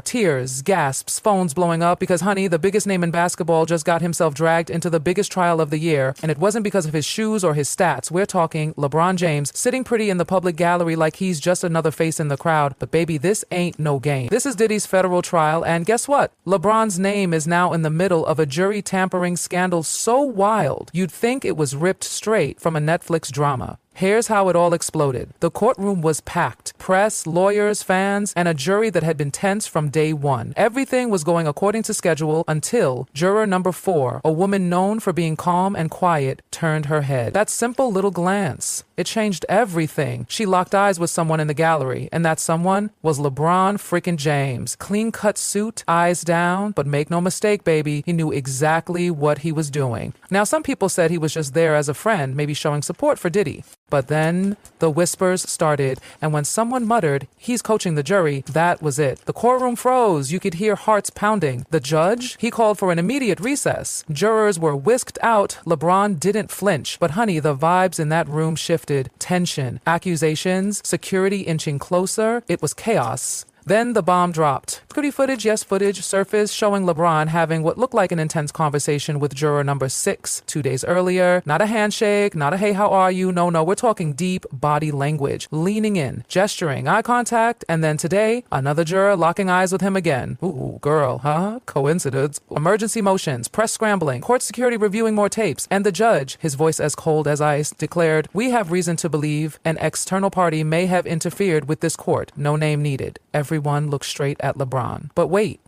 Tears, gasps, phones blowing up because, honey, the biggest name in basketball just got himself dragged into the biggest trial of the year, and it wasn't because of his shoes or his stats. We're talking LeBron James sitting pretty in the public gallery like he's just another face in the crowd. But baby, this ain't no game. This is Diddy's federal trial, and guess what? LeBron's name is now in the middle of a jury tampering scandal so wild, you'd think it was ripped straight from a Netflix drama. Here's how it all exploded. The courtroom was packed. Press, lawyers, fans, and a jury that had been tense from day one. Everything was going according to schedule until juror number 4, a woman known for being calm and quiet, turned her head. That simple little glance, it changed everything. She locked eyes with someone in the gallery, and that someone was LeBron freaking James. Clean-cut suit, eyes down, but make no mistake, baby, he knew exactly what he was doing. Now, some people said he was just there as a friend, maybe showing support for Diddy. But then the whispers started, and when someone muttered, "He's coaching the jury," that was it. The courtroom froze. You could hear hearts pounding. The judge, he called for an immediate recess. Jurors were whisked out. LeBron didn't flinch. But honey, the vibes in that room shifted. Tension, accusations, security inching closer. It was chaos. Then the bomb dropped. Pretty footage, yes, footage surfaced showing LeBron having what looked like an intense conversation with juror number 6 2 days earlier. Not a handshake, not a hey, how are you? No, we're talking deep body language, leaning in, gesturing, eye contact, and then today, another juror locking eyes with him again. Ooh, girl, huh? Coincidence. Emergency motions, press scrambling, court security reviewing more tapes, and the judge, his voice as cold as ice, declared, "We have reason to believe an external party may have interfered with this court. No name needed." Everyone looked straight at LeBron. But wait,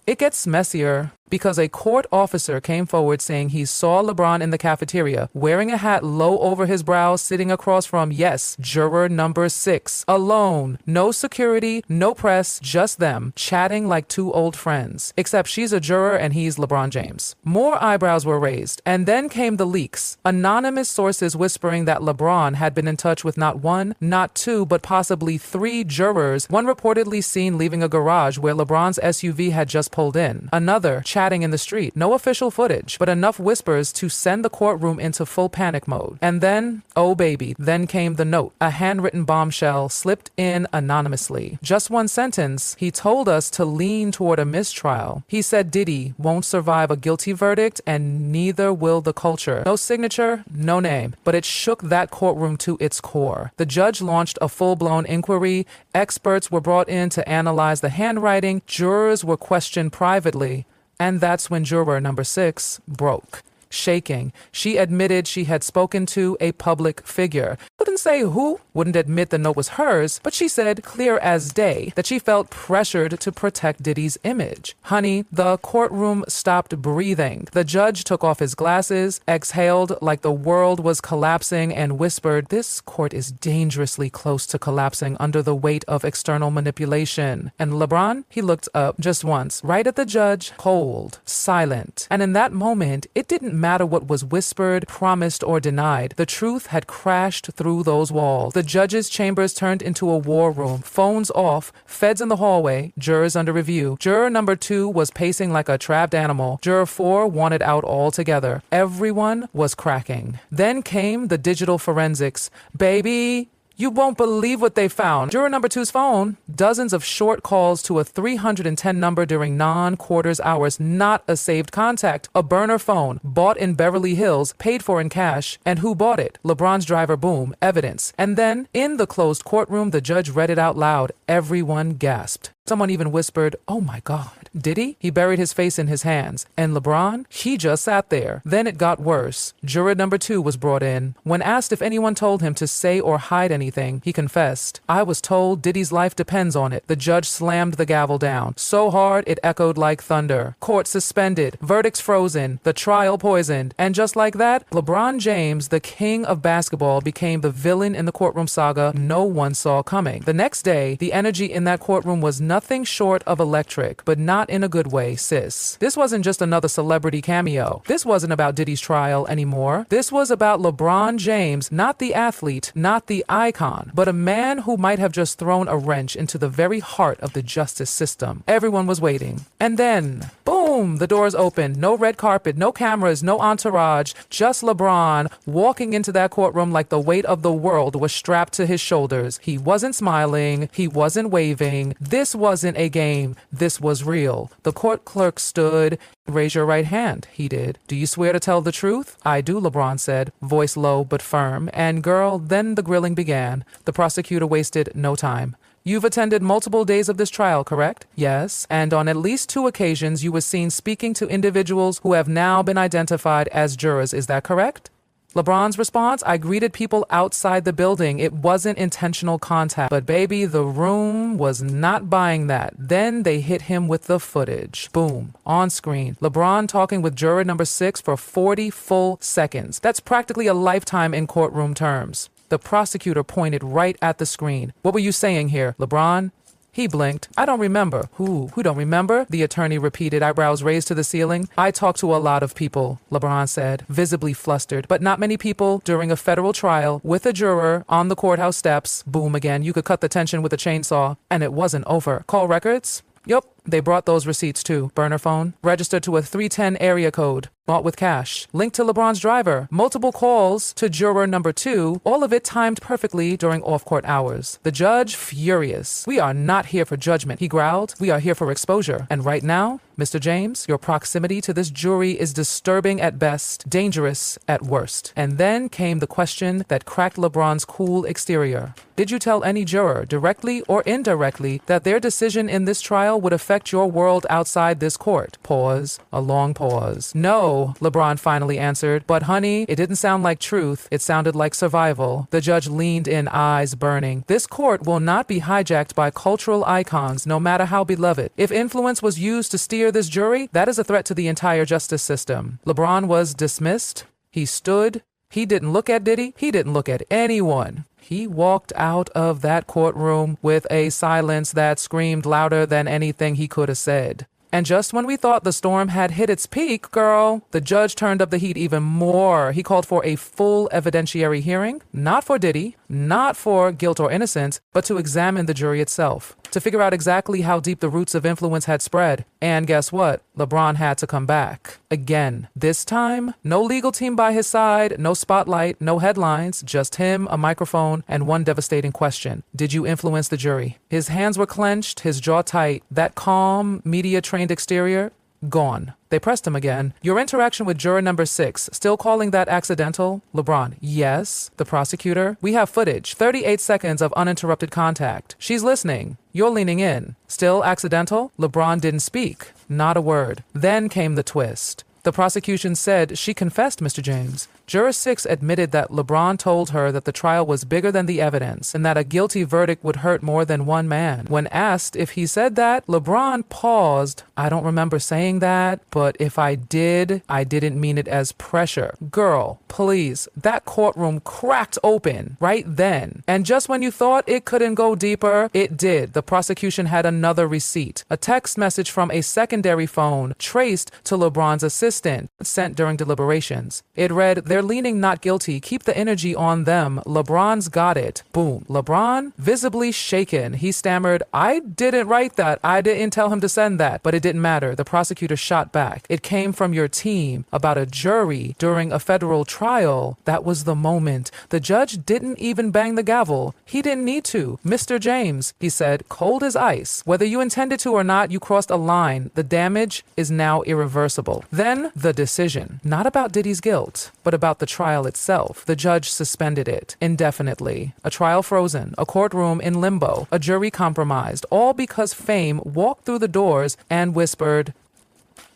it gets messier. Because a court officer came forward saying he saw LeBron in the cafeteria, wearing a hat low over his brow, sitting across from, yes, juror number 6, alone. No security, no press, just them, chatting like two old friends. Except she's a juror and he's LeBron James. More eyebrows were raised, and then came the leaks. Anonymous sources whispering that LeBron had been in touch with not 1, not 2, but possibly 3 jurors, one reportedly seen leaving a garage where LeBron's SUV had just pulled in. Another, chatting in the street. No official footage, but enough whispers to send the courtroom into full panic mode. And then, oh baby, then came the note. A handwritten bombshell slipped in anonymously. Just one sentence. He told us to lean toward a mistrial. He said Diddy won't survive a guilty verdict, and neither will the culture. No signature, no name. But it shook that courtroom to its core. The judge launched a full-blown inquiry. Experts were brought in to analyze the handwriting. Jurors were questioned privately. And that's when juror number 6 broke. Shaking, she admitted she had spoken to a public figure. Wouldn't say who, wouldn't admit the note was hers, but she said, clear as day, that she felt pressured to protect Diddy's image. Honey, the courtroom stopped breathing. The judge took off his glasses, exhaled like the world was collapsing, and whispered, "This court is dangerously close to collapsing under the weight of external manipulation." And LeBron, he looked up just once, right at the judge, cold, silent. And in that moment, it didn't matter what was whispered, promised, or denied. The truth had crashed through those walls. The judge's chambers turned into a war room. Phones off, feds in the hallway, jurors under review. Juror number 2 was pacing like a trapped animal. Juror 4 wanted out altogether. Everyone was cracking. Then came the digital forensics. Baby, you won't believe what they found. Juror number 2's phone, dozens of short calls to a 310 number during non-quarters hours, not a saved contact. A burner phone, bought in Beverly Hills, paid for in cash. And who bought it? LeBron's driver, boom, evidence. And then, in the closed courtroom, the judge read it out loud. Everyone gasped. Someone even whispered, "Oh my God." Diddy? He buried his face in his hands. And LeBron? He just sat there. Then it got worse. Juror number 2 was brought in. When asked if anyone told him to say or hide anything, he confessed, "I was told Diddy's life depends on it." The judge slammed the gavel down. So hard, it echoed like thunder. Court suspended. Verdicts frozen. The trial poisoned. And just like that, LeBron James, the king of basketball, became the villain in the courtroom saga no one saw coming. The next day, the energy in that courtroom was nothing short of electric, but not in a good way, sis. This wasn't just another celebrity cameo. This wasn't about Diddy's trial anymore. This was about LeBron James, not the athlete, not the icon, but a man who might have just thrown a wrench into the very heart of the justice system. Everyone was waiting. And then, boom! Boom, the doors opened. No red carpet, no cameras, no entourage. Just LeBron walking into that courtroom like the weight of the world was strapped to his shoulders. He wasn't smiling. He wasn't waving. This wasn't a game. This was real. The court clerk stood. Raise your right hand, he did. Do you swear to tell the truth? I do, LeBron said, voice low but firm. And girl, then the grilling began. The prosecutor wasted no time. You've attended multiple days of this trial, correct? Yes. And on at least 2 occasions, you were seen speaking to individuals who have now been identified as jurors. Is that correct? LeBron's response, I greeted people outside the building. It wasn't intentional contact. But baby, the room was not buying that. Then they hit him with the footage. Boom. On screen. LeBron talking with juror number 6 for 40 full seconds. That's practically a lifetime in courtroom terms. The prosecutor pointed right at the screen. What were you saying here, LeBron? He blinked. I don't remember. Who don't remember? The attorney repeated, eyebrows raised to the ceiling. I talked to a lot of people, LeBron said, visibly flustered, but not many people during a federal trial with a juror on the courthouse steps. Boom again. You could cut the tension with a chainsaw, and it wasn't over. Call records? Yup. They brought those receipts too. Burner phone, registered to a 310 area code, bought with cash, linked to LeBron's driver, multiple calls to juror number 2, all of it timed perfectly during off-court hours. The judge, furious. We are not here for judgment, he growled. We are here for exposure. And right now, Mr. James, your proximity to this jury is disturbing at best, dangerous at worst. And then came the question that cracked LeBron's cool exterior. Did you tell any juror, directly or indirectly, that their decision in this trial would affect your world outside this court? Pause. A long pause. No, LeBron finally answered. But honey, it didn't sound like truth. It sounded like survival. The judge leaned in, eyes burning. This court will not be hijacked by cultural icons, no matter how beloved. If influence was used to steer this jury, that is a threat to the entire justice system. LeBron was dismissed. He stood. He didn't look at Diddy. He didn't look at anyone. He walked out of that courtroom with a silence that screamed louder than anything he could have said. And just when we thought the storm had hit its peak, girl, the judge turned up the heat even more. He called for a full evidentiary hearing, not for Diddy, not for guilt or innocence, but to examine the jury itself, to figure out exactly how deep the roots of influence had spread. And guess what? LeBron had to come back. Again. This time, no legal team by his side, no spotlight, no headlines, just him, a microphone, and one devastating question. Did you influence the jury? His hands were clenched, his jaw tight. That calm, media-trained exterior, gone. They pressed him again. Your interaction with juror number 6, still calling that accidental? LeBron, yes. The prosecutor, we have footage, 38 seconds of uninterrupted contact. She's listening. You're leaning in. Still accidental? LeBron didn't speak. Not a word. Then came the twist. The prosecution said she confessed, Mr. James. Juror 6 admitted that LeBron told her that the trial was bigger than the evidence and that a guilty verdict would hurt more than one man. When asked if he said that, LeBron paused. I don't remember saying that, but if I did, I didn't mean it as pressure. Girl, please, that courtroom cracked open right then. And just when you thought it couldn't go deeper, it did. The prosecution had another receipt, a text message from a secondary phone traced to LeBron's assistant, sent during deliberations. It read, "They're leaning not guilty. Keep the energy on them. LeBron's got it." Boom. LeBron, visibly shaken. He stammered, "I didn't write that. I didn't tell him to send that." But it didn't matter. The prosecutor shot back. It came from your team about a jury during a federal trial. That was the moment. The judge didn't even bang the gavel. He didn't need to. "Mr. James," he said, cold as ice. "Whether you intended to or not, you crossed a line. The damage is now irreversible." Then the decision. Not about Diddy's guilt, but about the trial itself. The judge suspended it indefinitely. A trial frozen, a courtroom in limbo, a jury compromised, all because fame walked through the doors and whispered.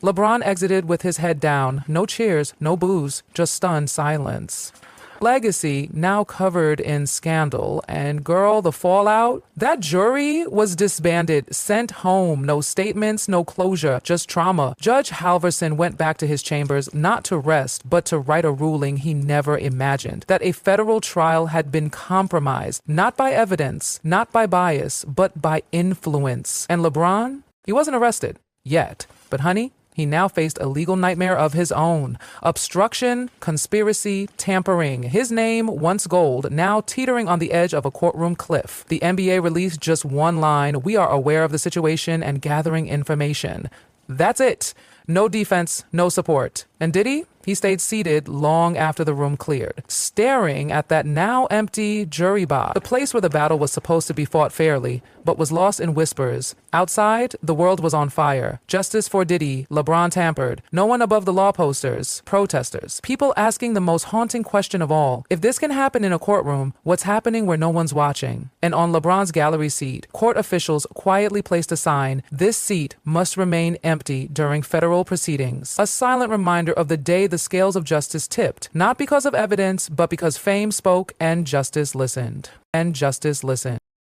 LeBron exited with his head down. No cheers, no boos, just stunned silence. Legacy now covered in scandal, and girl, the fallout? That jury was disbanded, sent home, no statements, no closure, just trauma. Judge Halverson went back to his chambers not to rest, but to write a ruling he never imagined, that a federal trial had been compromised, not by evidence, not by bias, but by influence. And LeBron? He wasn't arrested. Yet. But honey, he now faced a legal nightmare of his own. Obstruction, conspiracy, tampering. His name, once gold, now teetering on the edge of a courtroom cliff. The NBA released just one line, "We are aware of the situation and gathering information." That's it. No defense, no support. And Diddy? He stayed seated long after the room cleared, staring at that now empty jury box. The place where the battle was supposed to be fought fairly, but was lost in whispers. Outside, the world was on fire. Justice for Diddy, LeBron tampered. No one above the law posters, protesters. People asking the most haunting question of all. If this can happen in a courtroom, what's happening where no one's watching? And on LeBron's gallery seat, court officials quietly placed a sign, "This seat must remain empty during federal proceedings." A silent reminder of the day the scales of justice tipped, not because of evidence, but because fame spoke and justice listened.